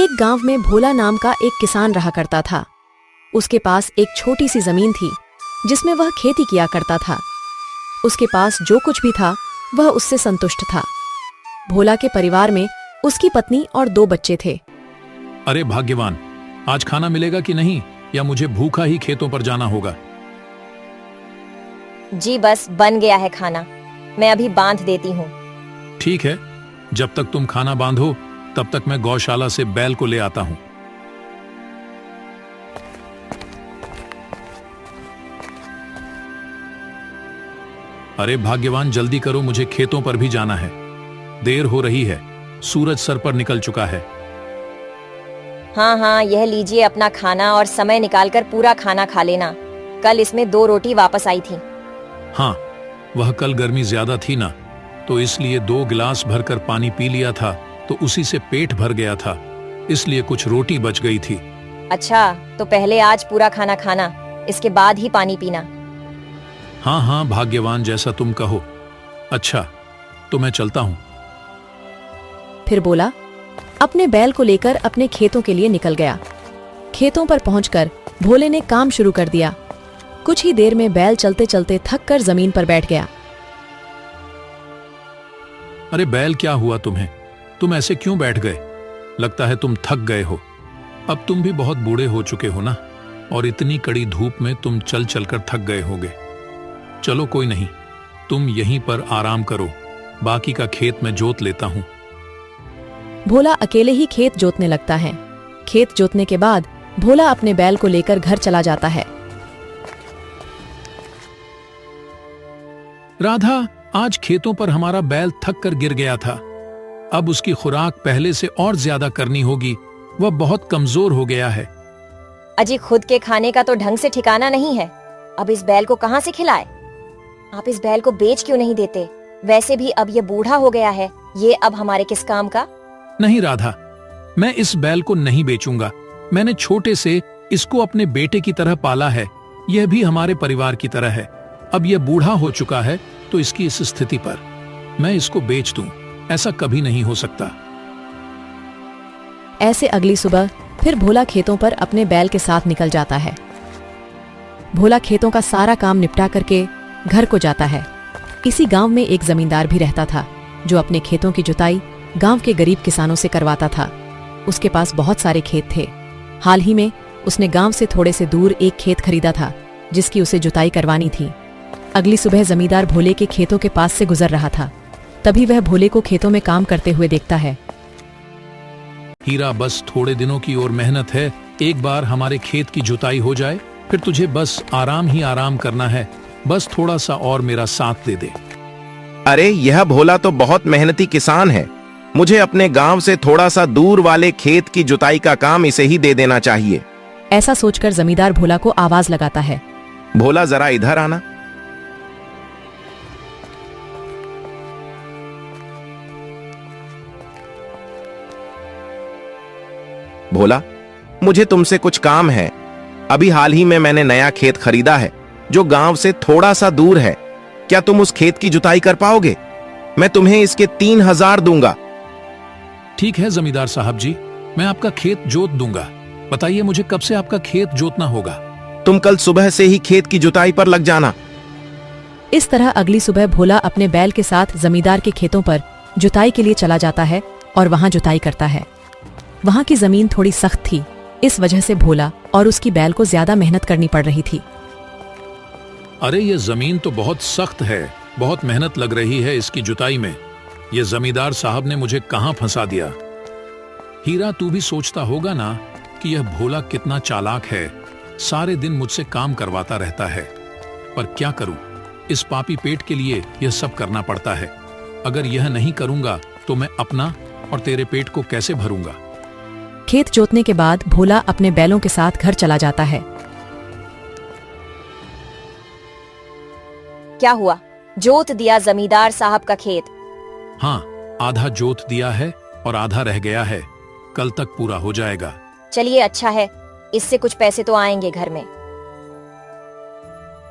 एक गांव में भोला नाम का एक किसान रहा करता था। उसके पास एक छोटी सी जमीन थी जिसमें वह खेती किया करता था। उसके पास जो कुछ भी था वह उससे संतुष्ट था। भोला के परिवार में उसकी पत्नी और 2 बच्चे थे। अरे भाग्यवान, आज खाना मिलेगा कि नहीं, या मुझे भूखा ही खेतों पर जाना होगा? जी बस बन गया है खाना, मैं अभी बांध देती हूँ। ठीक है, जब तक तुम खाना बांधो तब तक मैं गौशाला से बैल को ले आता हूँ। अरे भाग्यवान, जल्दी करो, मुझे खेतों पर भी जाना है। देर हो रही है, सूरज सर पर निकल चुका है। हाँ, यह लीजिए अपना खाना और समय निकालकर पूरा खाना खा लेना। कल इसमें 2 रोटी वापस आई थी। हाँ, वह कल गर्मी ज्यादा थी ना, तो इसलिए 2 गिलास भरकर पानी पी लिया था, तो उसी से पेट भर गया था, इसलिए कुछ रोटी बच गई थी। अच्छा, तो पहले आज पूरा खाना खाना, इसके बाद ही पानी पीना। हाँ भाग्यवान, जैसा तुम कहो। अच्छा, तो मैं चलता हूँ। फिर बोला अपने बैल को लेकर अपने खेतों के लिए निकल गया। खेतों पर पहुंचकर भोले ने काम शुरू कर दिया। कुछ ही देर में बैल चलते चलते थक कर जमीन पर बैठ गया। अरे बैल, क्या हुआ तुम्हें? तुम ऐसे क्यों बैठ गए? लगता है तुम थक गए हो। अब तुम भी बहुत बूढ़े हो चुके हो ना, और इतनी कड़ी धूप में तुम चल चलकर थक गए होगे। चलो कोई नहीं, तुम यहीं पर आराम करो, बाकी का खेत मैं जोत लेता हूँ। भोला अकेले ही खेत जोतने लगता है। खेत जोतने के बाद भोला अपने बैल को लेकर घर चला जाता है। राधा, आज खेतों पर हमारा बैल थक कर गिर गया था। अब उसकी खुराक पहले से और ज्यादा करनी होगी, वह बहुत कमजोर हो गया है। अजी, खुद के खाने का तो ढंग से ठिकाना नहीं है, अब इस बैल को कहाँ से खिलाए? आप इस बैल को बेच क्यों नहीं देते? वैसे भी अब ये बूढ़ा हो गया है, ये अब हमारे किस काम का? नहीं राधा, मैं इस बैल को नहीं बेचूंगा। मैंने छोटे से इसको अपने बेटे की तरह पाला है, यह भी हमारे परिवार की तरह है। अब यह बूढ़ा हो चुका है, तो इसकी इस स्थिति पर मैं इसको बेच दूं, ऐसा कभी नहीं हो सकता। ऐसे अगली सुबह फिर भोला खेतों पर अपने बैल के साथ निकल जाता है। भोला खेतों का सारा काम निपटा करके घर को जाता है। इसी गांव में एक जमींदार भी रहता था जो अपने खेतों की जुताई गांव के गरीब किसानों से करवाता था। उसके पास बहुत सारे खेत थे। हाल ही में उसने गांव से थोड़े से दूर एक खेत खरीदा था जिसकी उसे जुताई करवानी थी। अगली सुबह जमींदार भोले के खेतों के पास से गुजर रहा था। तभी वह भोले को खेतों में काम करते हुए देखता है। हीरा, बस थोड़े दिनों की और मेहनत है, एक बार हमारे खेत की जुताई हो जाए, फिर तुझे बस आराम ही आराम करना है। बस थोड़ा सा और मेरा साथ दे दे। अरे यह भोला तो बहुत मेहनती किसान है, मुझे अपने गांव से थोड़ा सा दूर वाले खेत की जुताई का काम इसे ही दे देना चाहिए। ऐसा सोचकर जमींदार भोला को आवाज लगाता है। भोला, जरा इधर आना। भोला, मुझे तुमसे कुछ काम है। अभी हाल ही में मैंने नया खेत खरीदा है जो गांव से थोड़ा सा दूर है। क्या तुम उस खेत की जुताई कर पाओगे? मैं तुम्हें इसके 3000 दूंगा। ठीक है जमींदार साहब जी, मैं आपका खेत जोत दूंगा। बताइए मुझे कब से आपका खेत जोतना होगा? तुम कल सुबह से ही खेत की जुताई पर लग जाना। इस तरह अगली सुबह भोला अपने बैल के साथ जमींदार के खेतों पर जुताई के लिए चला जाता है और वहां जुताई करता है। वहां की जमीन थोड़ी सख्त थी, इस वजह से भोला और उसकी बैल को ज्यादा मेहनत करनी पड़ रही थी। अरे ये जमीन तो बहुत सख्त है, बहुत मेहनत लग रही है इसकी जुताई में। ये जमींदार साहब ने मुझे कहां फंसा दिया। हीरा, तू भी सोचता होगा ना कि यह भोला कितना चालाक है, सारे दिन मुझसे काम करवाता रहता है। पर क्या करूं, इस पापी पेट के लिए यह सब करना पड़ता है। अगर यह नहीं करूंगा तो मैं अपना और तेरे पेट को कैसे भरूंगा? खेत जोतने के बाद भोला अपने बैलों के साथ घर चला जाता है। क्या हुआ? जोत दिया जमींदार साहब का खेत? हाँ, आधा जोत दिया है और आधा रह गया है, कल तक पूरा हो जाएगा। चलिए अच्छा है, इससे कुछ पैसे तो आएंगे घर में।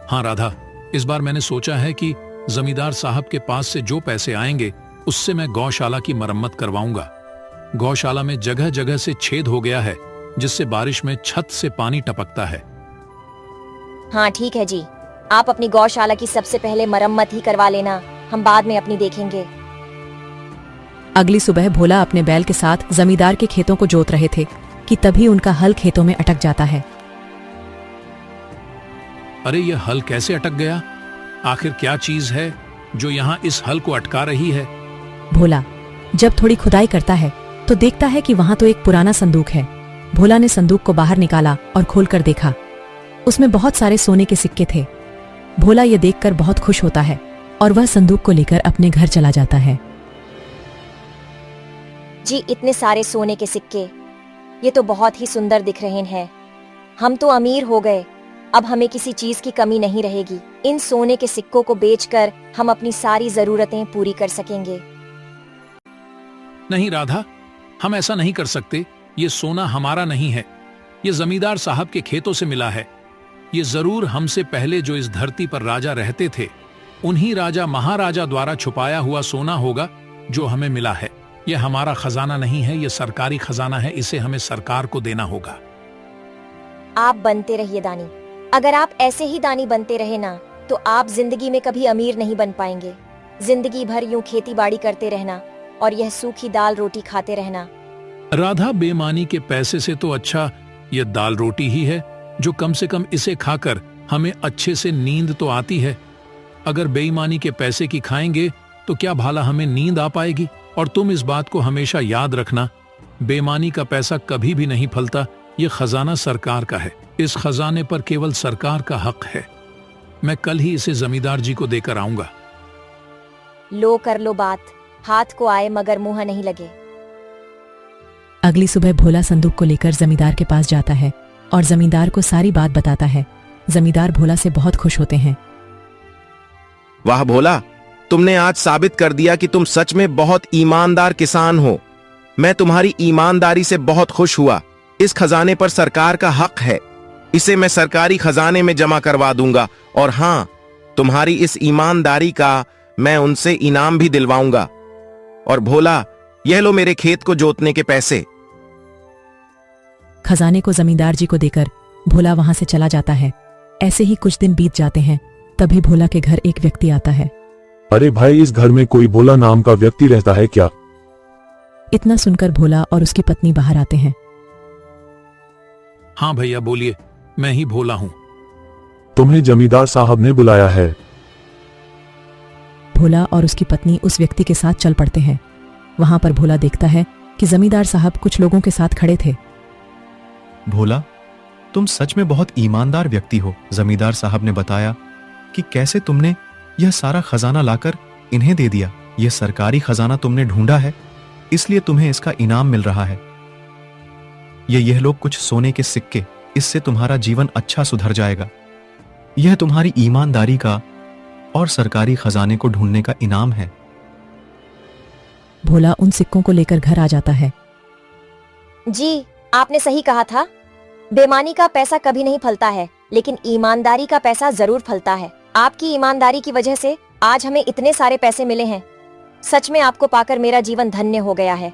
हाँ राधा, इस बार मैंने सोचा है कि जमींदार साहब के पास से जो पैसे आएंगे उससे मैं गौशाला की मरम्मत करवाऊंगा। गौशाला में जगह जगह से छेद हो गया है, जिससे बारिश में छत से पानी टपकता है। हाँ ठीक है जी, आप अपनी गौशाला की सबसे पहले मरम्मत ही करवा लेना, हम बाद में अपनी देखेंगे। अगली सुबह भोला अपने बैल के साथ जमींदार के खेतों को जोत रहे थे कि तभी उनका हल खेतों में अटक जाता है। अरे ये हल कैसे अटक गया? आखिर क्या चीज है जो यहाँ इस हल को अटका रही है? भोला जब थोड़ी खुदाई करता है तो देखता है कि वहां तो एक पुराना संदूक है। भोला ने संदूक को बाहर निकाला और खोलकर देखा। उसमें बहुत सारे सोने के सिक्के थे। भोला ये देखकर बहुत खुश होता है और वह संदूक को लेकर अपने घर चला जाता है। जी इतने सारे सोने के सिक्के, ये तो बहुत ही सुंदर दिख रहे हैं। हम तो अमीर हो गए, अब हमें किसी चीज की कमी नहीं रहेगी। इन सोने के सिक्कों को बेचकर हम अपनी सारी जरूरतें पूरी कर सकेंगे। नहीं राधा, हम ऐसा नहीं कर सकते। ये सोना हमारा नहीं है, ये जमींदार साहब के खेतों से मिला है। ये जरूर हमसे पहले जो इस धरती पर राजा रहते थे, उन्हीं राजा महाराजा द्वारा छुपाया हुआ सोना होगा जो हमें मिला है। ये हमारा खजाना नहीं है, ये सरकारी खजाना है, इसे हमें सरकार को देना होगा। आप बनते रहिए दानी। अगर आप ऐसे ही दानी बनते रहे ना, तो आप जिंदगी में कभी अमीर नहीं बन पाएंगे। जिंदगी भर यूं खेती बाड़ी करते रहना और यह सूखी दाल रोटी खाते रहना। राधा, बेईमानी के पैसे से तो अच्छा ये दाल रोटी ही है, जो कम से कम इसे खाकर हमें अच्छे से नींद तो आती है। अगर बेईमानी के पैसे की खाएंगे तो क्या भाला हमें नींद आ पाएगी? और तुम इस बात को हमेशा याद रखना, बेईमानी का पैसा कभी भी नहीं फलता। ये खजाना सरकार का है, इस खजाने पर केवल सरकार का हक है। मैं कल ही इसे जमींदार जी को देकर आऊंगा। लो कर लो बात, हाथ को आए मगर मुंह नहीं लगे। अगली सुबह भोला संदूक को लेकर जमींदार के पास जाता है और जमींदार को सारी बात बताता है। जमींदार भोला से बहुत खुश होते हैं। वाह भोला, तुमने आज साबित कर दिया कि तुम सच में बहुत ईमानदार किसान हो। मैं तुम्हारी ईमानदारी से बहुत खुश हुआ। इस खजाने पर सरकार का हक है, इसे मैं सरकारी खजाने में जमा करवा दूंगा। और हां, तुम्हारी इस ईमानदारी का मैं उनसे इनाम भी दिलवाऊंगा। और भोला, यह लो मेरे खेत को जोतने के पैसे। खजाने को जमींदार जी को देकर भोला वहां से चला जाता है। ऐसे ही कुछ दिन बीत जाते हैं। तभी भोला के घर एक व्यक्ति आता है। अरे भाई, इस घर में कोई भोला नाम का व्यक्ति रहता है क्या? इतना सुनकर भोला और उसकी पत्नी बाहर आते हैं। हाँ भैया बोलिए, मैं ही भोला हूँ। तुम्हें जमींदार साहब ने बुलाया है। भोला और उसकी पत्नी उस व्यक्ति के साथ चल पड़ते हैं। वहां पर भोला देखता है कि जमींदार साहब कुछ लोगों के साथ खड़े थे। भोला, तुम सच में बहुत ईमानदार व्यक्ति हो। जमींदार साहब ने बताया कि कैसे तुमने यह सारा खजाना लाकर इन्हें दे दिया। यह सरकारी खजाना तुमने ढूंढा है, इसलिए तुम्हें इसका इनाम मिल रहा है। यह लोग कुछ सोने के सिक्के, इससे तुम्हारा जीवन अच्छा सुधर जाएगा। यह तुम्हारी ईमानदारी का और सरकारी खजाने को ढूंढने का इनाम है। भोला उन सिक्कों को लेकर घर आ जाता है। जी, आपने सही कहा था। बेईमानी का पैसा कभी नहीं फलता है, लेकिन ईमानदारी का पैसा जरूर फलता है। आपकी ईमानदारी की वजह से आज हमें इतने सारे पैसे मिले हैं। सच में आपको पाकर मेरा जीवन धन्य हो गया है।